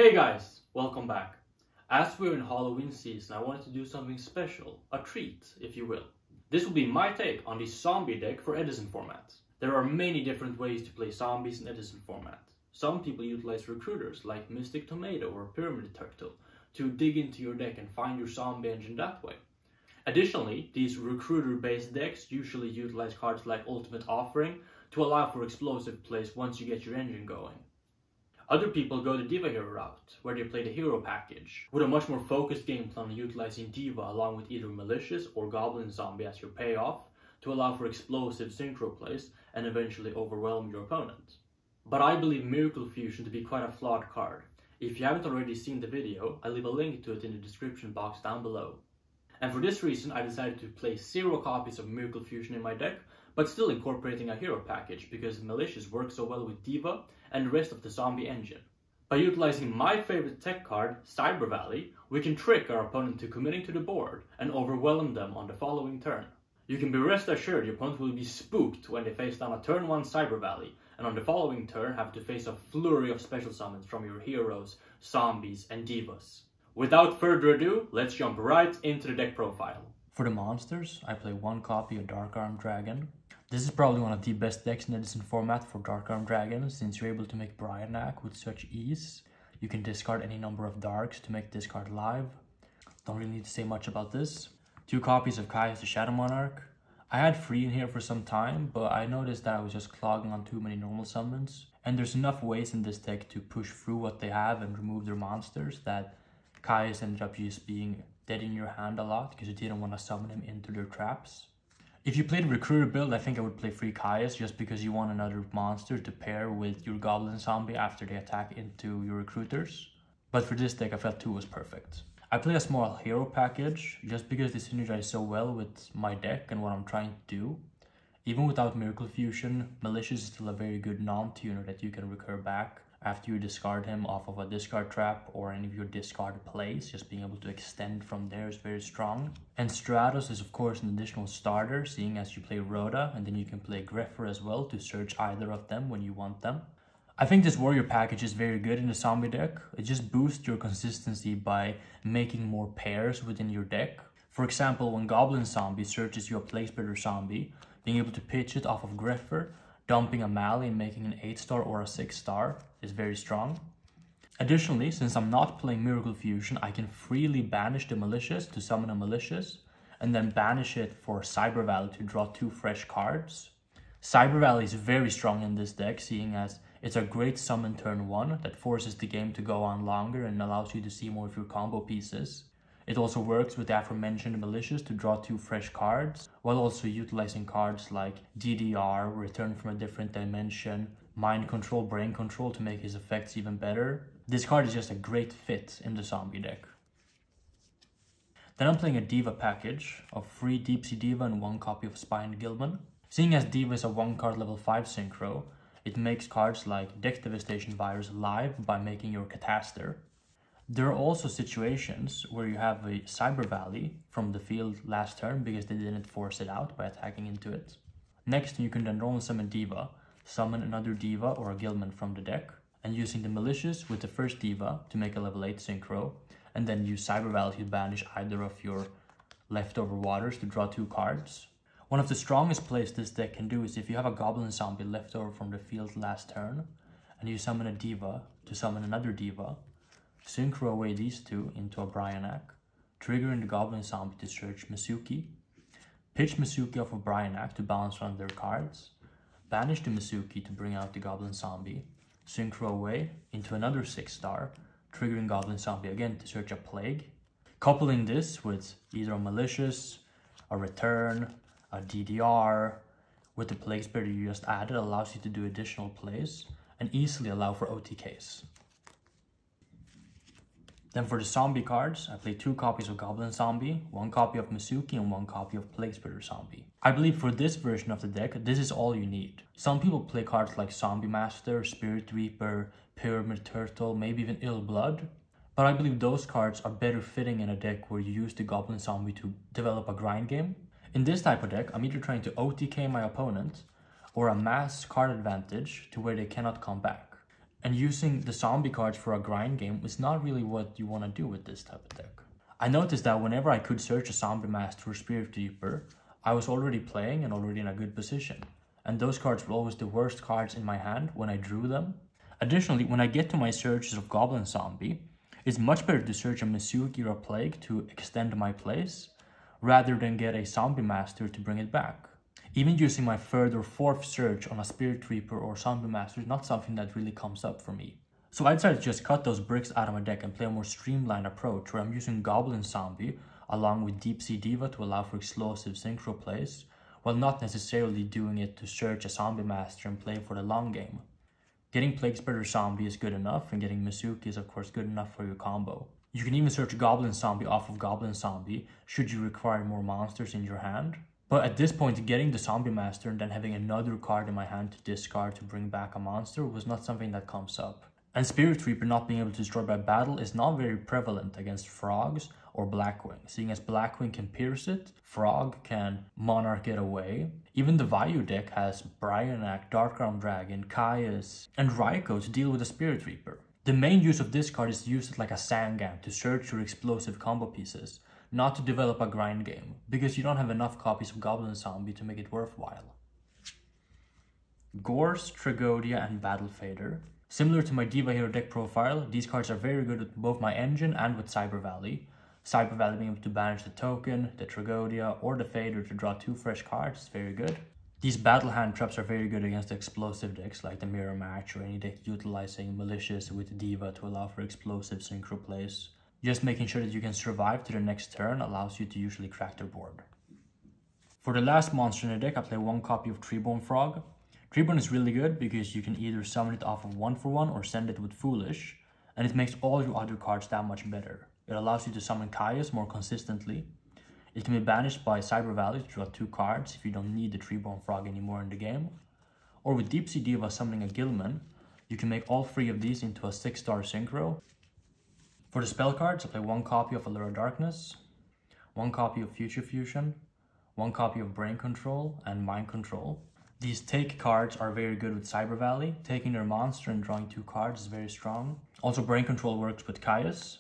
Hey guys, welcome back. As we're in Halloween season, I wanted to do something special, a treat, if you will. This will be my take on the zombie deck for Edison format. There are many different ways to play zombies in Edison format. Some people utilize recruiters like Mystic Tomato or Pyramid Turtle to dig into your deck and find your zombie engine that way. Additionally, these recruiter-based decks usually utilize cards like Ultimate Offering to allow for explosive plays once you get your engine going. Other people go the Diva Hero route, where they play the hero package, with a much more focused game plan utilizing Diva along with either Malicious or Goblin Zombie as your payoff, to allow for explosive synchro plays and eventually overwhelm your opponent. But I believe Miracle Fusion to be quite a flawed card. If you haven't already seen the video, I'll leave a link to it in the description box down below. And for this reason, I decided to place 0 copies of Miracle Fusion in my deck, but still incorporating a hero package because Malicious works so well with Diva and the rest of the zombie engine. By utilizing my favorite tech card, Cyber Valley, we can trick our opponent to committing to the board and overwhelm them on the following turn. You can be rest assured your opponent will be spooked when they face down a turn 1 Cyber Valley, and on the following turn have to face a flurry of special summons from your heroes, zombies, and divas. Without further ado, let's jump right into the deck profile. For the monsters, I play 1 copy of Dark Arm Dragon. This is probably one of the best decks in Edison format for Dark Arm Dragon, since you're able to make Bryanak with such ease. You can discard any number of darks to make this card live. Don't really need to say much about this. 2 copies of Caius the Shadow Monarch. I had 3 in here for some time, but I noticed that I was just clogging on too many normal summons. And there's enough ways in this deck to push through what they have and remove their monsters that Caius ended up just being dead in your hand a lot because you didn't want to summon him into their traps. If you played Recruiter build, I think I would play 3 Caius just because you want another monster to pair with your Goblin Zombie after they attack into your Recruiters. But for this deck, I felt 2 was perfect. I play a small hero package just because they synergize so well with my deck and what I'm trying to do. Even without Miracle Fusion, Malicious is still a very good non-tuner that you can recur back after you discard him off of a discard trap or any of your discard plays. Just being able to extend from there is very strong. And Stratos is of course an additional starter, seeing as you play Rhoda, and then you can play Grepher as well to search either of them when you want them. I think this warrior package is very good in the zombie deck. It just boosts your consistency by making more pairs within your deck. For example, when Goblin Zombie searches you a Planespreader Zombie, being able to pitch it off of Grepher, dumping a Mally and making an 8-star or a 6-star is very strong. Additionally, since I'm not playing Miracle Fusion, I can freely banish the Malicious to summon a Malicious, and then banish it for Cyber Valley to draw 2 fresh cards. Cyber Valley is very strong in this deck, seeing as it's a great summon turn 1 that forces the game to go on longer and allows you to see more of your combo pieces. It also works with the aforementioned Malicious to draw 2 fresh cards, while also utilizing cards like DDR, Return from a Different Dimension, Mind Control, Brain Control to make his effects even better. This card is just a great fit in the zombie deck. Then I'm playing a Diva package of 3 Deep Sea Diva and 1 copy of Spine Gilman. Seeing as Diva is a 1 card level 5 synchro, it makes cards like Deck Devastation Virus live by making your Cataster. There are also situations where you have a Cyber Valley from the field last turn because they didn't force it out by attacking into it. Next, you can then normal summon Diva, summon another Diva or a Gilman from the deck, and using the Malicious with the first Diva to make a level 8 synchro, and then use Cyber Valley to banish either of your leftover waters to draw 2 cards. One of the strongest plays this deck can do is if you have a Goblin Zombie left over from the field last turn, and you summon a Diva to summon another Diva, synchro away these 2 into a Bryanak, triggering the Goblin Zombie to search Masuki, pitch Masuki off of Bryanak to balance one of their cards, banish the Masuki to bring out the Goblin Zombie, synchro away into another 6-star, triggering Goblin Zombie again to search a Plague. Coupling this with either a Malicious, a Return, a DDR, with the Planespreader you just added allows you to do additional plays and easily allow for OTKs. Then for the zombie cards, I play 2 copies of Goblin Zombie, 1 copy of Masuki, and 1 copy of Planespreader Zombie. I believe for this version of the deck, this is all you need. Some people play cards like Zombie Master, Spirit Reaper, Pyramid Turtle, maybe even Ill Blood. But I believe those cards are better fitting in a deck where you use the Goblin Zombie to develop a grind game. In this type of deck, I'm either trying to OTK my opponent or amass card advantage to where they cannot come back. And using the zombie cards for a grind game is not really what you want to do with this type of deck. I noticed that whenever I could search a Zombie Master or Spirit Reaper, I was already playing and already in a good position. And those cards were always the worst cards in my hand when I drew them. Additionally, when I get to my searches of Goblin Zombie, it's much better to search a Mizuki or a Plague to extend my plays, rather than get a Zombie Master to bring it back. Even using my third or fourth search on a Spirit Reaper or Zombie Master is not something that really comes up for me. So I decided to just cut those bricks out of my deck and play a more streamlined approach where I'm using Goblin Zombie along with Deep Sea Diva to allow for explosive synchro plays, while not necessarily doing it to search a Zombie Master and play for the long game. Getting Plague Spreader Zombie is good enough, and getting Mizuki is of course good enough for your combo. You can even search Goblin Zombie off of Goblin Zombie should you require more monsters in your hand. But at this point, getting the Zombie Master and then having another card in my hand to discard to bring back a monster was not something that comes up. And Spirit Reaper not being able to destroy by battle is not very prevalent against Frogs or Blackwing. Seeing as Blackwing can pierce it, Frog can Monarch it away. Even the Vayu deck has Brionac, Dark Arm Dragon, Caius, and Raikou to deal with the Spirit Reaper. The main use of this card is to use it like a Sangam to search your explosive combo pieces, not to develop a grind game, because you don't have enough copies of Goblin Zombie to make it worthwhile. Gorse, Tragodia, and Battle Fader. Similar to my Diva Hero deck profile, these cards are very good with both my engine and with Cyber Valley. Cyber Valley being able to banish the token, the Tragodia, or the Fader to draw 2 fresh cards is very good. These battle hand traps are very good against explosive decks like the Mirror Match or any deck utilizing Malicious with Diva to allow for explosive synchro plays. Just making sure that you can survive to the next turn allows you to usually crack their board. For the last monster in the deck, I play 1 copy of Treebone Frog. Treebone is really good because you can either summon it off of 1-for-1 or send it with Foolish, and it makes all your other cards that much better. It allows you to summon Caius more consistently. It can be banished by Cyber Valley to draw 2 cards if you don't need the Treebone Frog anymore in the game. Or with Deep Sea Diva summoning a Gilman, you can make all 3 of these into a 6-star synchro. For the spell cards, I play 1 copy of Allure of Darkness, 1 copy of Future Fusion, 1 copy of Brain Control, and Mind Control. These take cards are very good with Cyber Valley. Taking their monster and drawing 2 cards is very strong. Also, Brain Control works with Caius,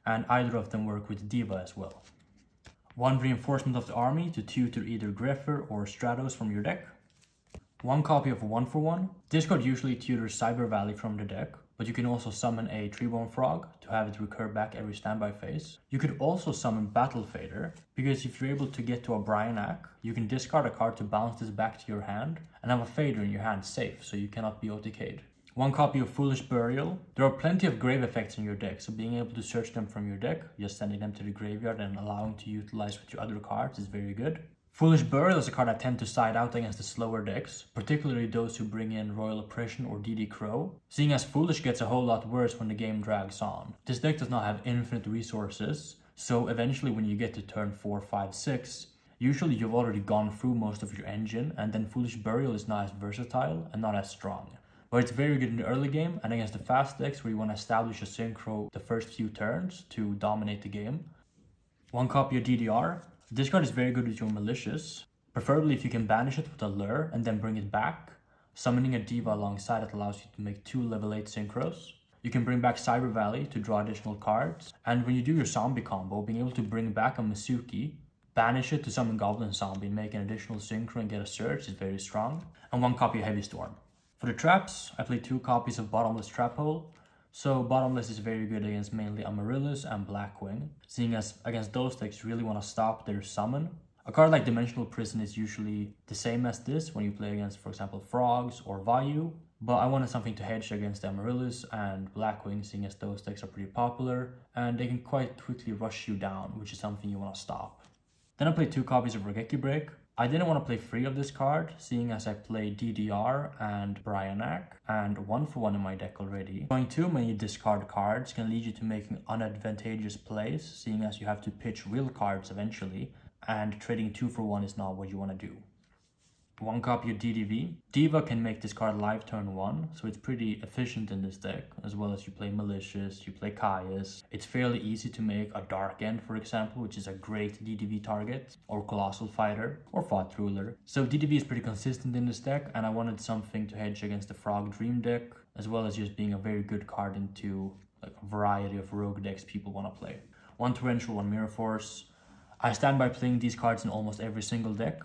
and either of them work with Diva as well. 1 Reinforcement of the Army to tutor either Greffer or Stratos from your deck. 1 copy of 1-for-1. This card usually tutors Cyber Valley from the deck, but you can also summon a Treebone Frog to have it recur back every standby phase. You could also summon Battle Fader, because if you're able to get to a Brionac, you can discard a card to bounce this back to your hand and have a Fader in your hand safe, so you cannot be OTK'd. 1 copy of Foolish Burial. There are plenty of grave effects in your deck, so being able to search them from your deck, just sending them to the graveyard and allowing to utilize with your other cards is very good. Foolish Burial is a card I tend to side out against the slower decks, particularly those who bring in Royal Oppression or DD Crow, seeing as Foolish gets a whole lot worse when the game drags on. This deck does not have infinite resources, so eventually when you get to turn 4, 5, 6, usually you've already gone through most of your engine, and then Foolish Burial is not as versatile and not as strong. But it's very good in the early game and against the fast decks where you want to establish a synchro the first few turns to dominate the game. 1 copy of DDR. This card is very good with your Malicious, preferably if you can banish it with a Lure and then bring it back. Summoning a Diva alongside it allows you to make 2 level 8 synchros. You can bring back Cyber Valley to draw additional cards, and when you do your zombie combo, being able to bring back a Mizuki, banish it to summon Goblin Zombie and make an additional synchro and get a search is very strong. And 1 copy of Heavy Storm. For the traps, I play 2 copies of Bottomless Trap Hole. So Bottomless is very good against mainly Amaryllis and Blackwing, seeing as against those decks you really want to stop their summon. A card like Dimensional Prison is usually the same as this when you play against, for example, Frogs or Vayu, but I wanted something to hedge against Amaryllis and Blackwing, seeing as those decks are pretty popular and they can quite quickly rush you down, which is something you want to stop. Then I played 2 copies of Regeki Break. I didn't want to play 3 of this card, seeing as I played DDR and Brionac, and 1-for-1 in my deck already. Going too many discard cards can lead you to making unadvantageous plays, seeing as you have to pitch real cards eventually, and trading 2-for-1 is not what you want to do. 1 copy of DDV. Diva can make this card live turn 1, so it's pretty efficient in this deck, as well as you play Malicious, you play Caius. It's fairly easy to make a Dark End, for example, which is a great DDV target, or Colossal Fighter, or Thought Ruler. So DDV is pretty consistent in this deck, and I wanted something to hedge against the Frog Dream deck, as well as just being a very good card into like a variety of rogue decks people want to play. 1 Torrential, 1 Mirror Force. I stand by playing these cards in almost every single deck,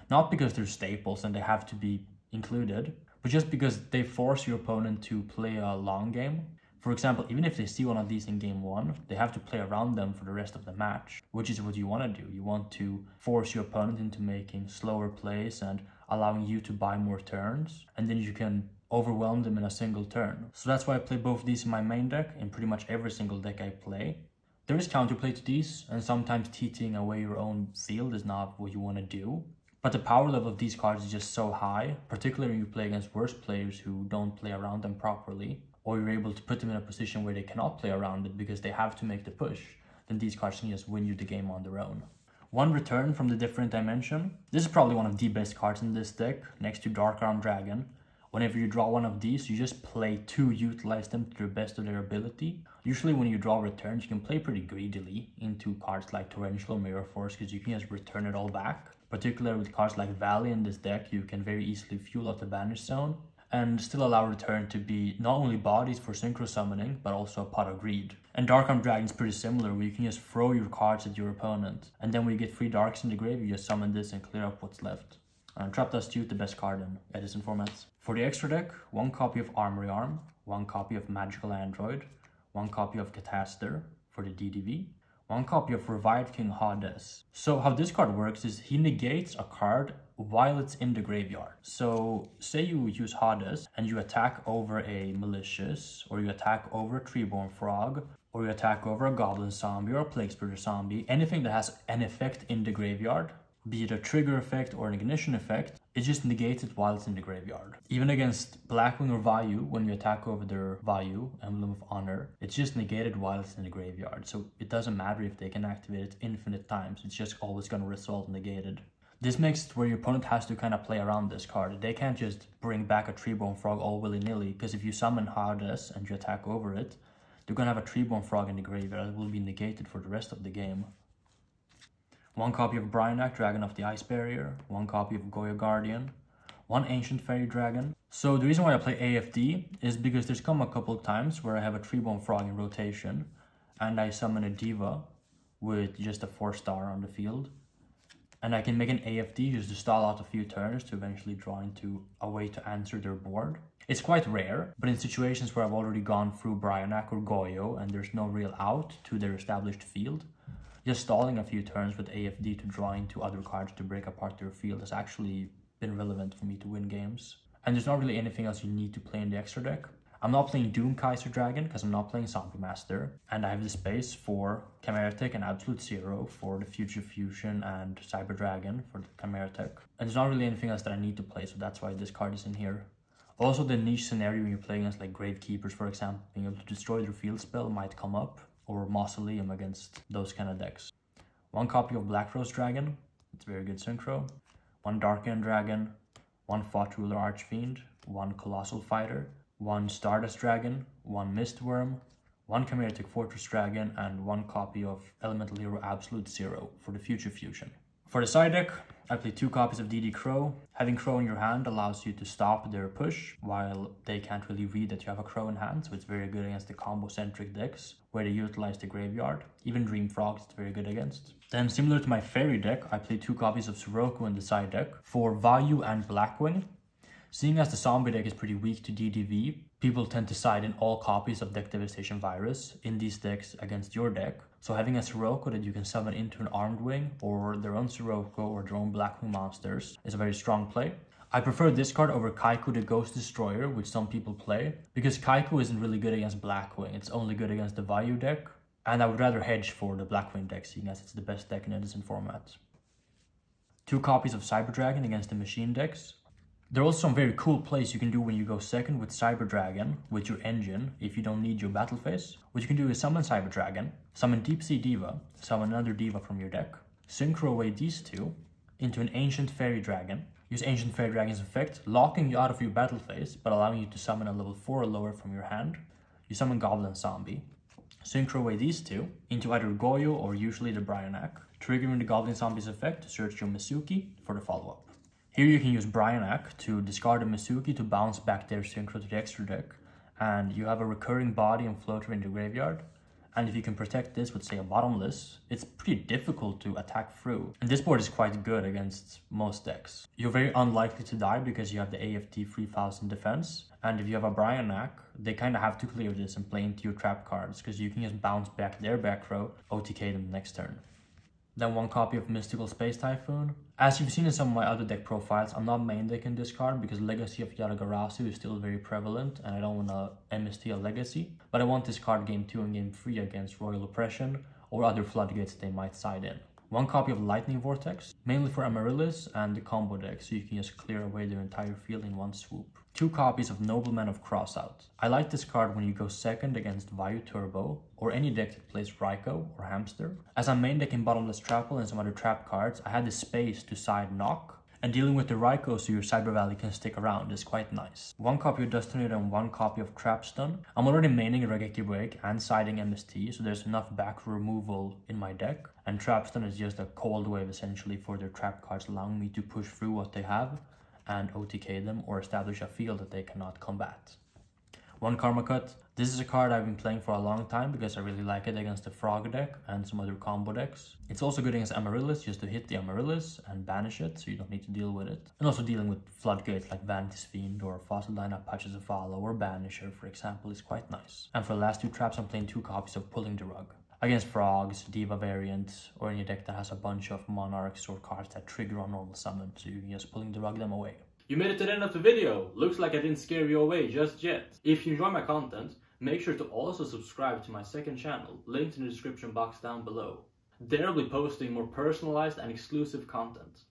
not because they're staples and they have to be included, but just because they force your opponent to play a long game. For example, even if they see one of these in game 1, they have to play around them for the rest of the match, which is what you want to do. You want to force your opponent into making slower plays and allowing you to buy more turns, and then you can overwhelm them in a single turn. So that's why I play both these in my main deck, in pretty much every single deck I play. There is counterplay to these, and sometimes TTing away your own field is not what you want to do. But the power level of these cards is just so high, particularly when you play against worse players who don't play around them properly, or you're able to put them in a position where they cannot play around it because they have to make the push, then these cards can just win you the game on their own. 1 Return from the Different Dimension. This is probably one of the best cards in this deck, next to Dark Arm Dragon. Whenever you draw one of these, you just play to utilize them to the best of their ability. Usually when you draw returns, you can play pretty greedily into cards like Torrential or Mirror Force because you can just return it all back. Particularly with cards like Valley in this deck, you can very easily fuel out the Banish Zone and still allow return to be not only bodies for synchro summoning, but also a pot of greed. And Dark Arm Dragon is pretty similar, where you can just throw your cards at your opponent, and then when you get 3 darks in the grave, you just summon this and clear up what's left. Trapped Astute, the best card in Edison formats. For the extra deck, 1 copy of Armory Arm, 1 copy of Magical Android, 1 copy of Cataster for the DDV, 1 copy of Revived King Hades. So how this card works is he negates a card while it's in the graveyard. So say you use Hades and you attack over a Malicious, or you attack over a Treeborn Frog, or you attack over a Goblin Zombie or a Plague Spirit Zombie, anything that has an effect in the graveyard, be it a trigger effect or an ignition effect, it's just negated while it's in the graveyard. Even against Blackwing or Vayu, when you attack over their Vayu, Emblem of Honor, it's just negated while it's in the graveyard. So it doesn't matter if they can activate it infinite times, it's just always going to result negated. This makes it where your opponent has to kind of play around this card. They can't just bring back a Treeborn Frog all willy-nilly, because if you summon Hades and you attack over it, they're going to have a Treeborn Frog in the graveyard that will be negated for the rest of the game. 1 copy of Bryanak, Dragon of the Ice Barrier, 1 copy of Goya Guardian, 1 Ancient Fairy Dragon. So the reason why I play AFD is because there's come a couple times where I have a Treeborn Frog in rotation and I summon a Diva with just a 4-star on the field. And I can make an AFD just to stall out a few turns to eventually draw into a way to answer their board. It's quite rare, but in situations where I've already gone through Bryanak or Goyo and there's no real out to their established field, just stalling a few turns with AFD to draw into other cards to break apart their field has actually been relevant for me to win games. And there's not really anything else you need to play in the extra deck. I'm not playing Doom Kaiser Dragon because I'm not playing Zombie Master, and I have the space for Chimera Tech and Absolute Zero for the Future Fusion and Cyber Dragon for the Chimera Tech. And there's not really anything else that I need to play, so that's why this card is in here. Also, the niche scenario when you're playing against like Gravekeepers, for example, being able to destroy their field spell might come up, or Mausoleum against those kind of decks. 1 copy of Black Rose Dragon, it's very good synchro. 1 Dark End Dragon, 1 Thought Ruler Archfiend, 1 Colossal Fighter, 1 Stardust Dragon, 1 Mistworm, 1 Chimeritic Fortress Dragon, and 1 copy of Elemental Hero Absolute Zero for the Future Fusion. For the side deck, I play 2 copies of DD Crow. Having Crow in your hand allows you to stop their push, while they can't really read that you have a Crow in hand, so it's very good against the combo-centric decks, where they utilize the graveyard. Even Dream Frogs it's very good against. Then, similar to my Fairy deck, I play 2 copies of Sirocco in the side deck. For Vayu and Blackwing, seeing as the zombie deck is pretty weak to DDV, people tend to side in all copies of Deck Devastation Virus in these decks against your deck. So having a Sirocco that you can summon into an Armed Wing, or their own Sirocco or their own Blackwing monsters, is a very strong play. I prefer this card over Kaiku the Ghost Destroyer, which some people play, because Kaiku isn't really good against Blackwing, it's only good against the Vayu deck, and I would rather hedge for the Blackwing deck, seeing as it's the best deck in Edison formats. 2 copies of Cyber Dragon against the machine decks. There are also some very cool plays you can do when you go second with Cyber Dragon with your engine if you don't need your battle phase. What you can do is summon Cyber Dragon, summon Deep Sea Diva, summon another Diva from your deck, synchro away these 2 into an Ancient Fairy Dragon. Use Ancient Fairy Dragon's effect, locking you out of your battle phase but allowing you to summon a level 4 or lower from your hand. You summon Goblin Zombie. Synchro away these 2 into either Goyo or usually the Bryanak, triggering the Goblin Zombie's effect to search your Mizuki for the follow-up. Here you can use Bryanak to discard a Mizuki to bounce back their synchro to the extra deck, and you have a recurring body and floater in the graveyard. And if you can protect this with, say, a bottomless, it's pretty difficult to attack through. And this board is quite good against most decks. You're very unlikely to die because you have the AFT 3000 defense. And if you have a Bryanak, they kind of have to clear this and play into your trap cards, because you can just bounce back their back row, OTK them next turn. Then one copy of Mystical Space Typhoon. As you've seen in some of my other deck profiles, I'm not main decking this card because Legacy of Yatagarasu is still very prevalent and I don't want to MST a Legacy. But I want this card game 2 and game 3 against Royal Oppression or other floodgates they might side in. One copy of Lightning Vortex, mainly for Amaryllis and the combo deck, so you can just clear away their entire field in one swoop. 2 copies of Nobleman of Crossout. I like this card when you go second against Vayu Turbo, or any deck that plays Raikou or Hamster. As I'm main decking Bottomless Trapple and some other trap cards, I had the space to side knock, and dealing with the Raikou so your Cyber Valley can stick around is quite nice. 1 copy of Dustinator and 1 copy of Trapstun. I'm already maining Regeki Break and siding MST, so there's enough back removal in my deck. And Trapstun is just a cold wave essentially for their trap cards, allowing me to push through what they have and OTK them or establish a field that they cannot combat. 1 Karma Cut. This is a card I've been playing for a long time because I really like it against the Frog deck and some other combo decks. It's also good against Amaryllis, just to hit the Amaryllis and banish it so you don't need to deal with it. And also dealing with floodgates like Vanity's Fiend or Fossil Dyna Patches of Follow or Banisher, for example, is quite nice. And for the last 2 traps, I'm playing 2 copies of Pulling the Rug. Against Frogs, Diva variants, or any deck that has a bunch of Monarchs or cards that trigger on normal summon, so you can just Pulling the Rug them away. You made it to the end of the video. Looks like I didn't scare you away just yet. If you enjoy my content, make sure to also subscribe to my second channel, linked in the description box down below. There I'll be posting more personalized and exclusive content.